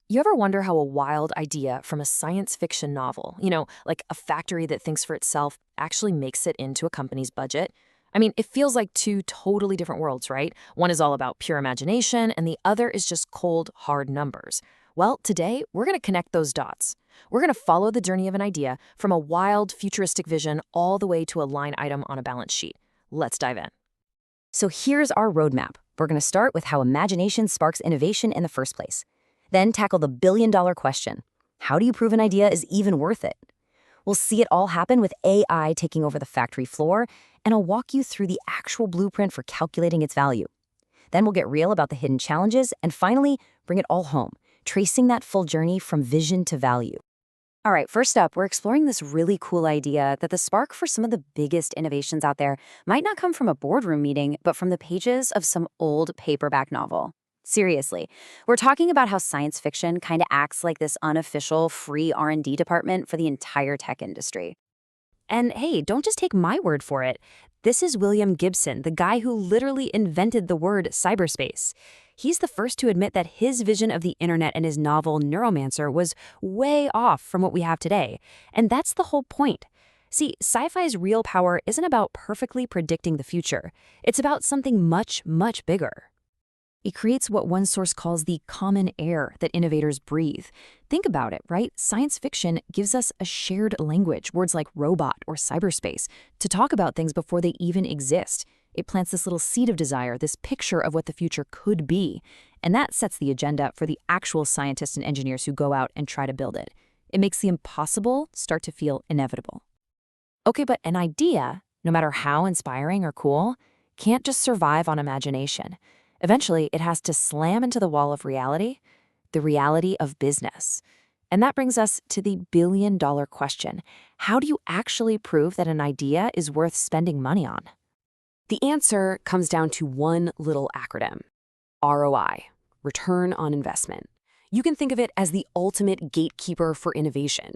You ever wonder how a wild idea from a science fiction novel, like a factory that thinks for itself, actually makes it into a company's budget? I mean, it feels like two totally different worlds, right? One is all about pure imagination, and the other is just cold, hard numbers. Well, today, we're going to connect those dots. We're going to follow the journey of an idea from a wild, futuristic vision all the way to a line item on a balance sheet. Let's dive in. So here's our roadmap. We're going to start with how imagination sparks innovation in the first place. Then tackle the billion-dollar question. How do you prove an idea is even worth it? We'll see it all happen with AI taking over the factory floor, and I'll walk you through the actual blueprint for calculating its value. Then we'll get real about the hidden challenges, and finally, bring it all home, tracing that full journey from vision to value. All right, first up, we're exploring this really cool idea that the spark for some of the biggest innovations out there might not come from a boardroom meeting, but from the pages of some old paperback novel. Seriously, we're talking about how science fiction kind of acts like this unofficial free R&D department for the entire tech industry. And hey, don't just take my word for it. This is William Gibson, the guy who literally invented the word cyberspace. He's the first to admit that his vision of the internet in his novel Neuromancer was way off from what we have today. And that's the whole point. See, sci-fi's real power isn't about perfectly predicting the future. It's about something much, much bigger. It creates what one source calls the common air that innovators breathe. Think about it, right? Science fiction gives us a shared language, words like robot or cyberspace, to talk about things before they even exist. It plants this little seed of desire, this picture of what the future could be. And that sets the agenda for the actual scientists and engineers who go out and try to build it. It makes the impossible start to feel inevitable. Okay, but an idea, no matter how inspiring or cool, can't just survive on imagination. Eventually, it has to slam into the wall of reality, the reality of business. And that brings us to the billion-dollar question. How do you actually prove that an idea is worth spending money on? The answer comes down to one little acronym: ROI, return on investment. You can think of it as the ultimate gatekeeper for innovation.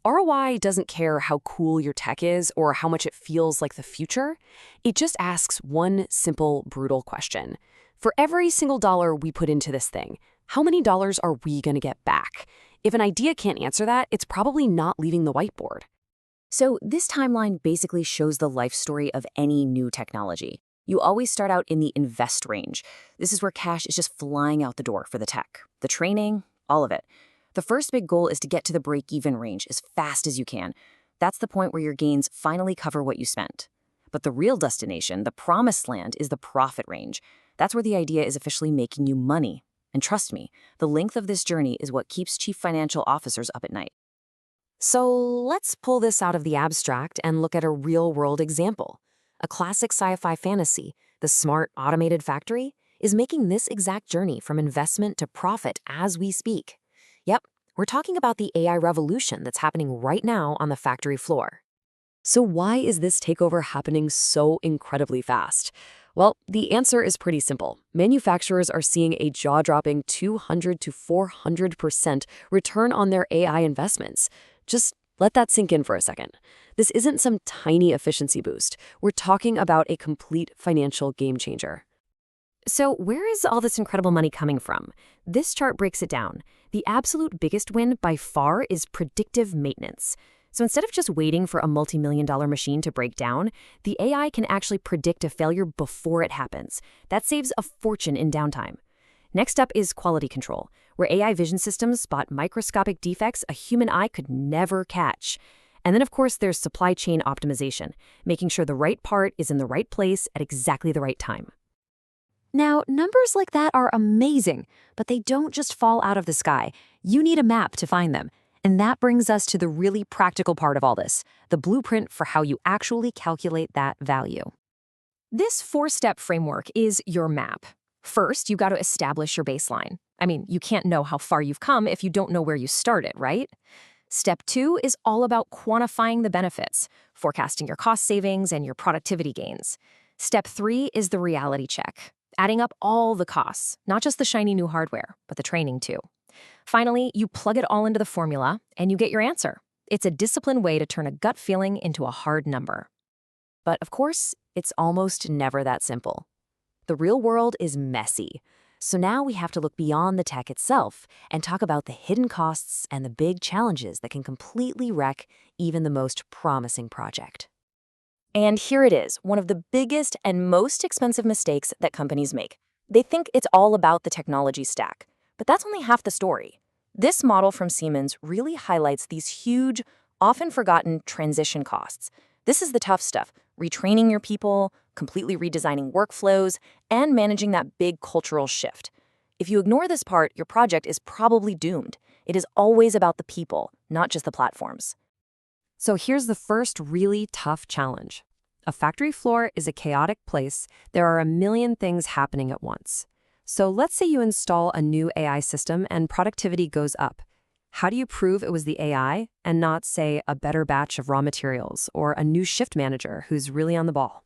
ROI doesn't care how cool your tech is or how much it feels like the future. It just asks one simple, brutal question. For every single dollar we put into this thing, how many dollars are we going to get back? If an idea can't answer that, it's probably not leaving the whiteboard. So this timeline basically shows the life story of any new technology. You always start out in the invest range. This is where cash is just flying out the door for the tech, the training, all of it. The first big goal is to get to the break-even range as fast as you can. That's the point where your gains finally cover what you spent. But the real destination, the promised land, is the profit range. That's where the idea is officially making you money. And trust me, the length of this journey is what keeps chief financial officers up at night. So let's pull this out of the abstract and look at a real-world example. A classic sci-fi fantasy, the smart, automated factory, is making this exact journey from investment to profit as we speak. Yep, we're talking about the AI revolution that's happening right now on the factory floor. So why is this takeover happening so incredibly fast? Well, the answer is pretty simple. Manufacturers are seeing a jaw-dropping 200 to 400% return on their AI investments. Just let that sink in for a second. This isn't some tiny efficiency boost. We're talking about a complete financial game changer. So where is all this incredible money coming from? This chart breaks it down. The absolute biggest win by far is predictive maintenance. So instead of just waiting for a multi-million-dollar machine to break down, the AI can actually predict a failure before it happens. That saves a fortune in downtime. Next up is quality control, where AI vision systems spot microscopic defects a human eye could never catch. And then, of course, there's supply chain optimization, making sure the right part is in the right place at exactly the right time. Now, numbers like that are amazing, but they don't just fall out of the sky. You need a map to find them. And that brings us to the really practical part of all this, the blueprint for how you actually calculate that value. This four-step framework is your map. First, you got to establish your baseline. I mean, you can't know how far you've come if you don't know where you started, right? Step 2 is all about quantifying the benefits, forecasting your cost savings and your productivity gains. Step 3 is the reality check, adding up all the costs, not just the shiny new hardware, but the training too. Finally, you plug it all into the formula, and you get your answer. It's a disciplined way to turn a gut feeling into a hard number. But of course, it's almost never that simple. The real world is messy. So now we have to look beyond the tech itself and talk about the hidden costs and the big challenges that can completely wreck even the most promising project. And here it is, one of the biggest and most expensive mistakes that companies make. They think it's all about the technology stack, but that's only half the story. This model from Siemens really highlights these huge, often forgotten transition costs. This is the tough stuff, retraining your people, completely redesigning workflows, and managing that big cultural shift. If you ignore this part, your project is probably doomed. It is always about the people, not just the platforms. So here's the first really tough challenge. A factory floor is a chaotic place. There are a million things happening at once. So let's say you install a new AI system and productivity goes up. How do you prove it was the AI and not, say, a better batch of raw materials or a new shift manager who's really on the ball?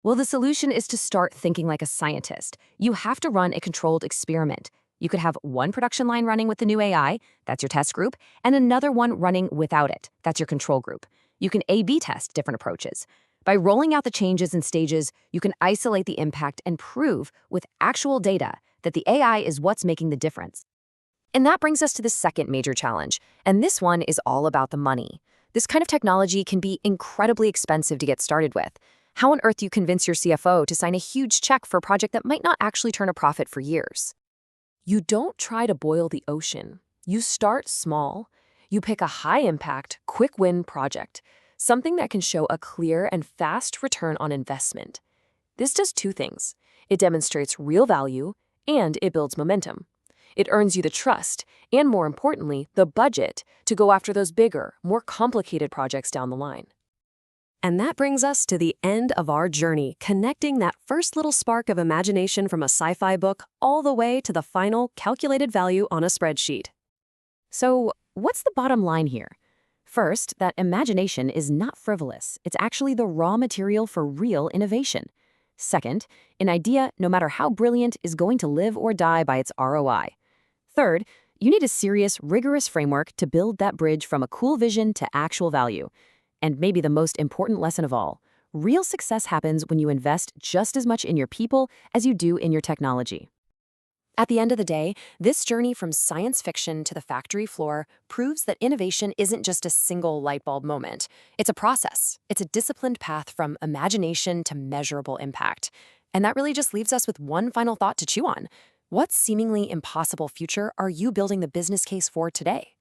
Well, the solution is to start thinking like a scientist. You have to run a controlled experiment. You could have one production line running with the new AI, that's your test group, and another one running without it, that's your control group. You can A/B test different approaches. By rolling out the changes in stages, you can isolate the impact and prove with actual data that the AI is what's making the difference. And that brings us to the second major challenge, and this one is all about the money. This kind of technology can be incredibly expensive to get started with. How on earth do you convince your CFO to sign a huge check for a project that might not actually turn a profit for years? You don't try to boil the ocean. You start small. You pick a high-impact, quick-win project, something that can show a clear and fast return on investment. This does two things. It demonstrates real value, and it builds momentum. It earns you the trust, and more importantly, the budget to go after those bigger, more complicated projects down the line. And that brings us to the end of our journey, connecting that first little spark of imagination from a sci-fi book all the way to the final calculated value on a spreadsheet. So, what's the bottom line here? First, that imagination is not frivolous. It's actually the raw material for real innovation. Second, an idea, no matter how brilliant, is going to live or die by its ROI. Third, you need a serious, rigorous framework to build that bridge from a cool vision to actual value. And maybe the most important lesson of all, real success happens when you invest just as much in your people as you do in your technology. At the end of the day, this journey from science fiction to the factory floor proves that innovation isn't just a single light bulb moment. It's a process. It's a disciplined path from imagination to measurable impact. And that really just leaves us with one final thought to chew on. What seemingly impossible future are you building the business case for today?